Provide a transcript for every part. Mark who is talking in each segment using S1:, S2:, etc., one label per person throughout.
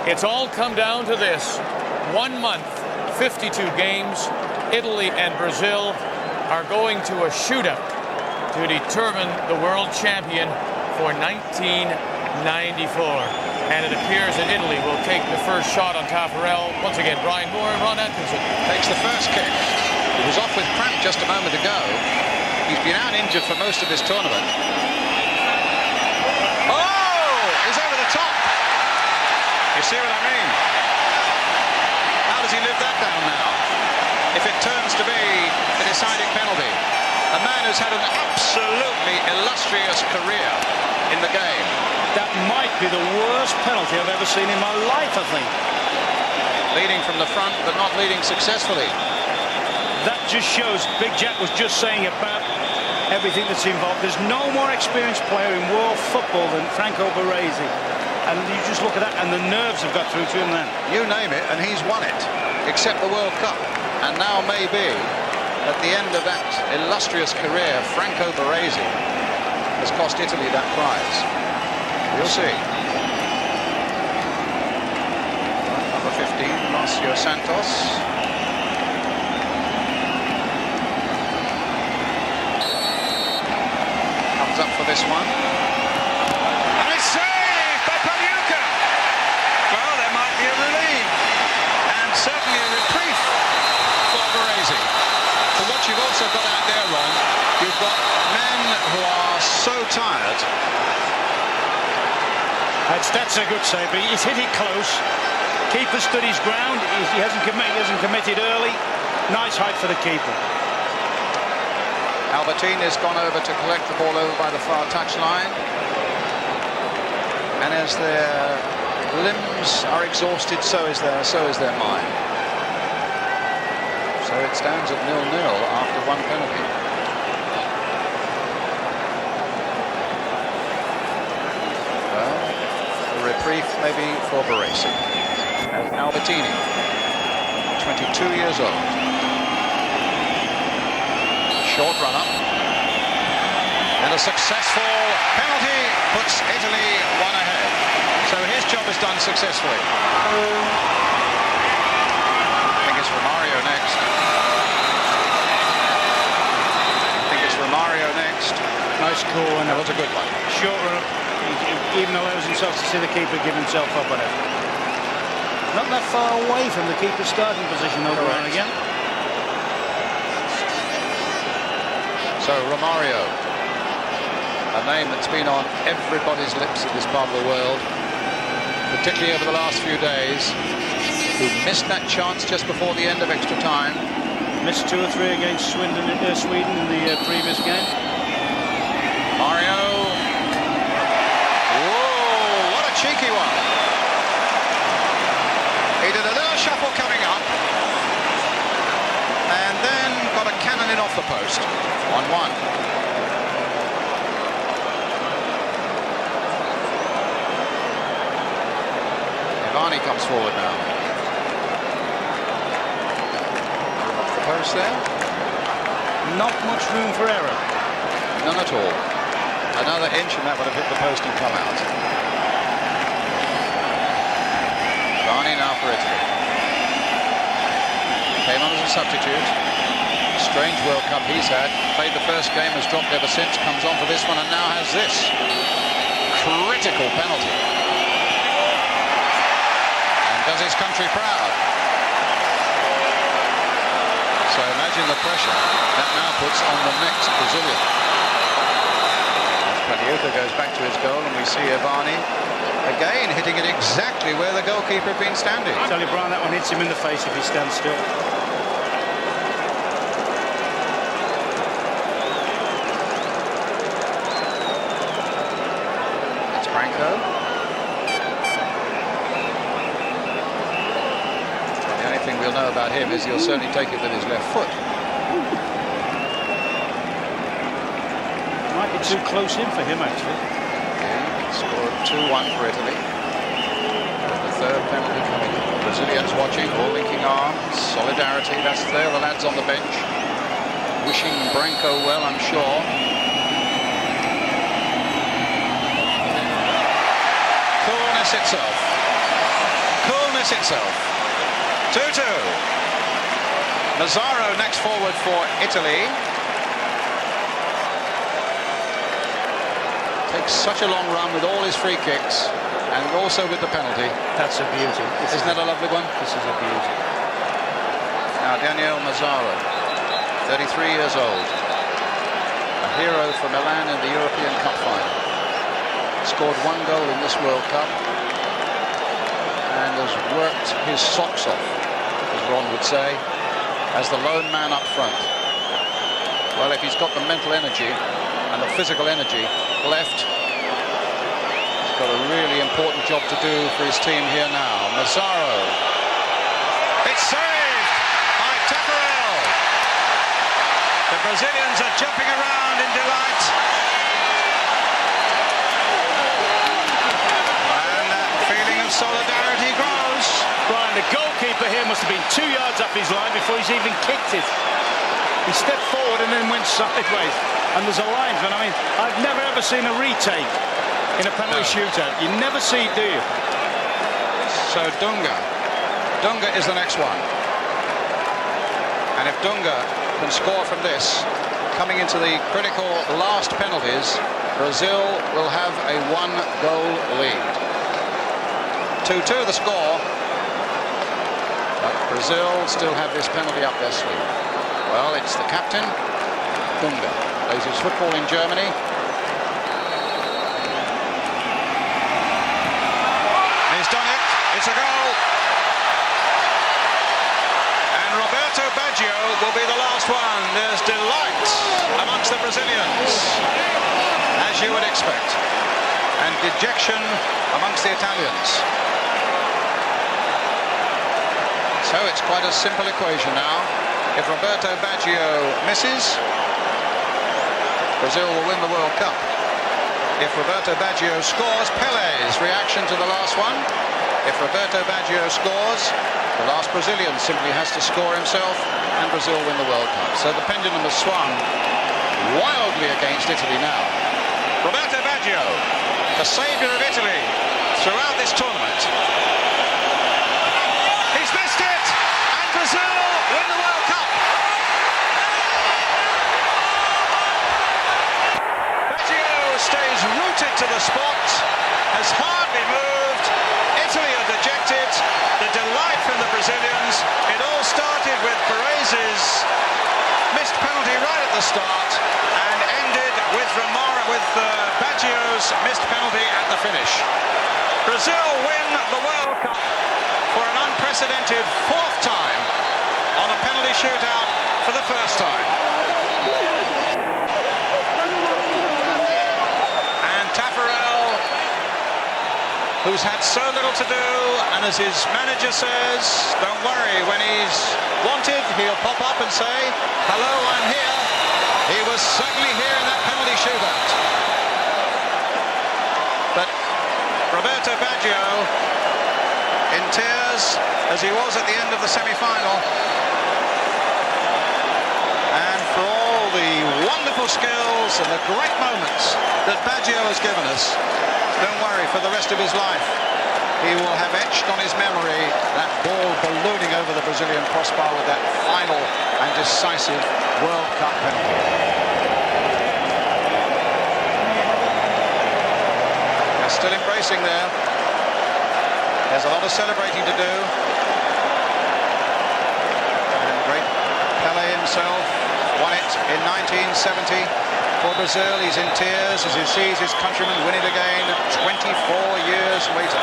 S1: It's all come down to this. 1 month, 52 games. Italy and Brazil are going to a shootout to determine the world champion for 1994. And it appears that Italy will take the first shot on Tafarel. Once again, Brian Moore and Ron Atkinson.
S2: Takes the first kick. He was off with cramp just a moment ago. He's been out injured for most of this tournament. Oh! He's over the top. You see what I mean? How does he live that down now? If it turns to be a deciding penalty. A man who's had an absolutely illustrious career in the game.
S3: That might be the worst penalty I've ever seen in my life, I think.
S2: Leading from the front, but not leading successfully.
S3: That just shows, Big Jack was just saying about everything that's involved. There's no more experienced player in world football than Franco Baresi. And you just look at that, and the nerves have got through to him then.
S2: You name it, and he's won it, except the World Cup. And now maybe, at the end of that illustrious career, Franco Baresi has cost Italy that prize. We'll see. Number 15, Marcio Santos. Comes up for this one. And it's saved by Pagliuca. Well, there might be a relief. And certainly a reprieve for Baresi. But what you've also got out there, Ron, you've got men who are so tired.
S3: That's a good save, but he's hit it close. Keeper stood his ground. He hasn't committed early. Nice height for the keeper.
S2: Albertini has gone over to collect the ball over by the far touchline. And as their limbs are exhausted, so is their mind. So it stands at 0-0 after one penalty. Reprieve maybe for Baresi. Albertini, 22 years old. Short run up. And a successful penalty puts Italy one ahead. So his job is done successfully. I think it's Romario next.
S3: Nice call, and
S2: that was a good one.
S3: Short run up. He even allows himself to see the keeper give himself up on it. Not that far away from the keeper's starting position over and again.
S2: So Romario, a name that's been on everybody's lips in this part of the world, particularly over the last few days, who missed that chance just before the end of extra time.
S3: Missed 2 or 3 against Sweden in the previous game.
S2: Mario. Whoa, what a cheeky one. He did a little shuffle coming up and then got a cannon in off the post. 1-1. Evani comes forward now. Off the post there.
S3: Not much room for error.
S2: None at all. Another inch and that would have hit the post and come out. Evani now for Italy. Came on as a substitute. Strange World Cup he's had. Played the first game, has dropped ever since. Comes on for this one and now has this critical penalty. And does his country proud. So imagine the pressure that now puts on the next Brazilian. Pagliuca goes back to his goal and we see Evani again hitting it exactly where the goalkeeper had been standing.
S3: I tell you, Brian, that one hits him in the face if he stands still.
S2: It's Branco. The only thing we'll know about him is he'll certainly take it with his left foot.
S3: Might be too close in for him, actually.
S2: He scored 2-1 for Italy. The third penalty coming up. Brazilians watching, all linking arms. Solidarity, that's there, the lads on the bench. Wishing Branco well, I'm sure. Coolness itself. repeats itself. 2-2. Massaro next forward for Italy. Takes such a long run with all his free kicks and also with the penalty.
S3: That's a beauty.
S2: Isn't that a lovely one?
S3: This is a beauty.
S2: Now Daniele Massaro, 33 years old. A hero for Milan in the European Cup final. Scored 1 goal in this World Cup and has worked his socks off, as Ron would say, as the lone man up front. Well, if he's got the mental energy and the physical energy left, he's got a really important job to do for his team here now. Massaro. It's saved by Tafarel. The Brazilians are jumping around in delight. And that feeling of solidarity grows.
S3: Brian, the goalkeeper here must have been 2 yards up his line before he's even kicked it. He stepped forward and then went sideways. And there's a linesman. I mean, I've never ever seen a retake in a penalty shootout. You never see it, do you?
S2: So Dunga is the next one. And if Dunga can score from this, coming into the critical last penalties, Brazil will have a 1-goal lead. 2-2 the score. But Brazil still have this penalty up their sleeve. Well, it's the captain, Dunga. Plays his football in Germany. He's done it. It's a goal. And Roberto Baggio will be the last one. There's delight amongst the Brazilians, as you would expect, and dejection amongst the Italians. So it's quite a simple equation now. If Roberto Baggio misses, Brazil will win the World Cup. If Roberto Baggio scores, Pele's reaction to the last one. If Roberto Baggio scores, the last Brazilian simply has to score himself and Brazil win the World Cup. So the pendulum has swung wildly against Italy now. Roberto Baggio, the saviour of Italy throughout this tournament. He's missed it, and Brazil win the World Cup. Baggio stays rooted to the spot, has hardly moved. Italy are dejected. The delight from the Brazilians. It all started with Baresi's missed penalty right at the start and ended with Baggio's missed penalty at the finish. Brazil win the World Cup for an unprecedented 4th time on a penalty shootout for the first time. And Tafarel, who's had so little to do, and as his manager says, don't worry, when he's wanted, he'll pop up and say, hello, I'm here. He was certainly here in that penalty shootout. But Roberto Baggio, in tears, as he was at the end of the semi-final, and for all the wonderful skills and the great moments that Baggio has given us, don't worry, for the rest of his life, he will have etched on his memory that ball ballooning over the Brazilian crossbar with that final and decisive World Cup penalty. They're still embracing there. There's a lot of celebrating to do. And great Pelé himself won it in 1970. For Brazil, he's in tears as he sees his countrymen win it again 24 years later.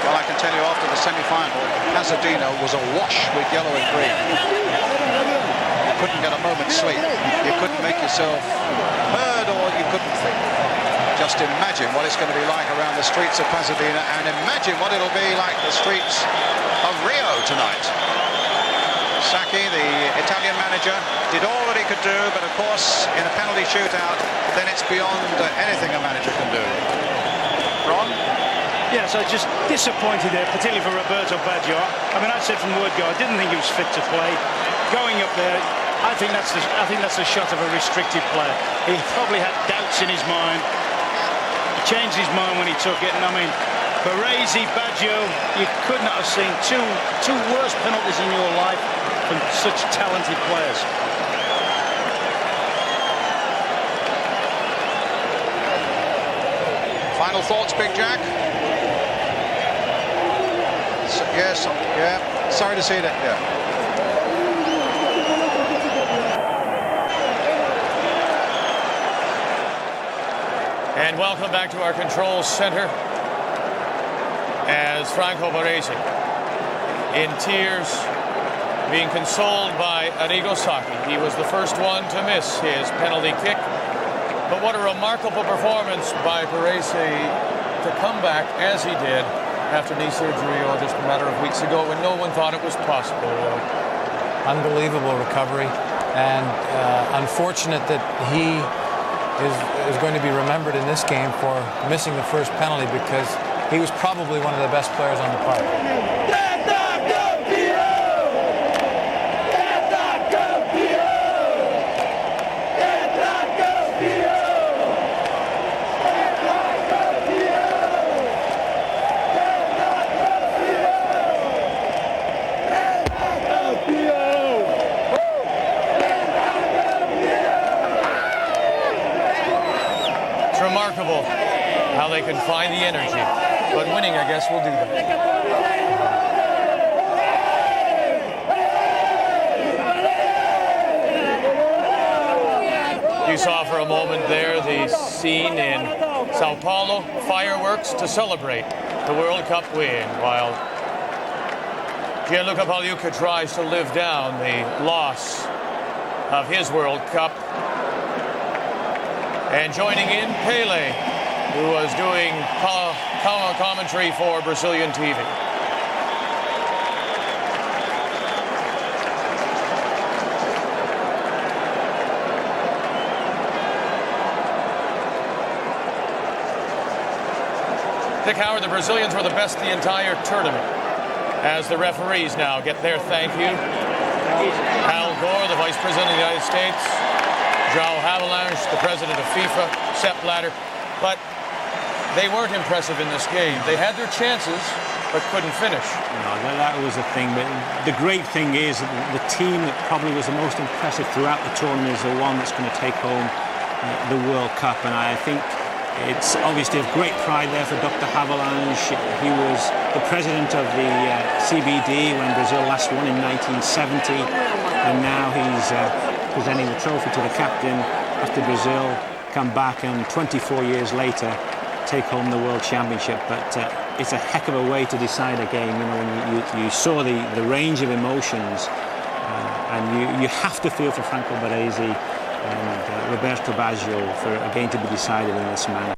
S2: Well, I can tell you after the semi-final, Pasadena was awash with yellow and green. You couldn't get a moment's sleep. You couldn't make yourself heard, or you couldn't think. Just imagine what it's going to be like around the streets of Pasadena, and imagine what it'll be like the streets of Rio tonight. Sacchi, the Italian manager, did all that he could do, but of course, in a penalty shootout, then it's beyond anything a manager can do. Ron?
S3: Yeah, so just disappointed there, particularly for Roberto Baggio. I mean, I said from the word go, I didn't think he was fit to play. Going up there, I think that's the shot of a restricted player. He probably had doubts in his mind. He changed his mind when he took it, and I mean, Baresi, Baggio, you could not have seen two worse penalties in your life from such talented players.
S2: Final thoughts, Big Jack? Yes, yeah. Sorry to see that. Yeah.
S1: And welcome back to our control center as Franco Baresi, in tears, being consoled by Arrigo Sacchi. He was the first one to miss his penalty kick. But what a remarkable performance by Baresi to come back as he did after knee surgery just a matter of weeks ago when no one thought it was possible.
S4: Unbelievable recovery, and unfortunate that he is going to be remembered in this game for missing the first penalty, because he was probably one of the best players on the park.
S1: Remarkable how they can find the energy, but winning, I guess, will do that. You saw for a moment there the scene in Sao Paulo, fireworks to celebrate the World Cup win, while Gianluca Pagliuca tries to live down the loss of his World Cup. And joining in, Pele, who was doing commentary for Brazilian TV. Dick Howard, the Brazilians were the best the entire tournament, as the referees now get their thank you. Al Gore, the Vice President of the United States, João Havelange, the president of FIFA, Sepp Blatter, but they weren't impressive in this game. They had their chances, but couldn't finish.
S5: No, that was the thing. But the great thing is that the team that probably was the most impressive throughout the tournament is the one that's going to take home the World Cup. And I think it's obviously of great pride there for Dr. Havelange. He was the president of the CBD when Brazil last won in 1970, and now he's presenting the trophy to the captain after Brazil come back and 24 years later take home the World Championship. But it's a heck of a way to decide a game. You know, when you saw the range of emotions, and you have to feel for Franco Baresi and Roberto Baggio for a game to be decided in this manner.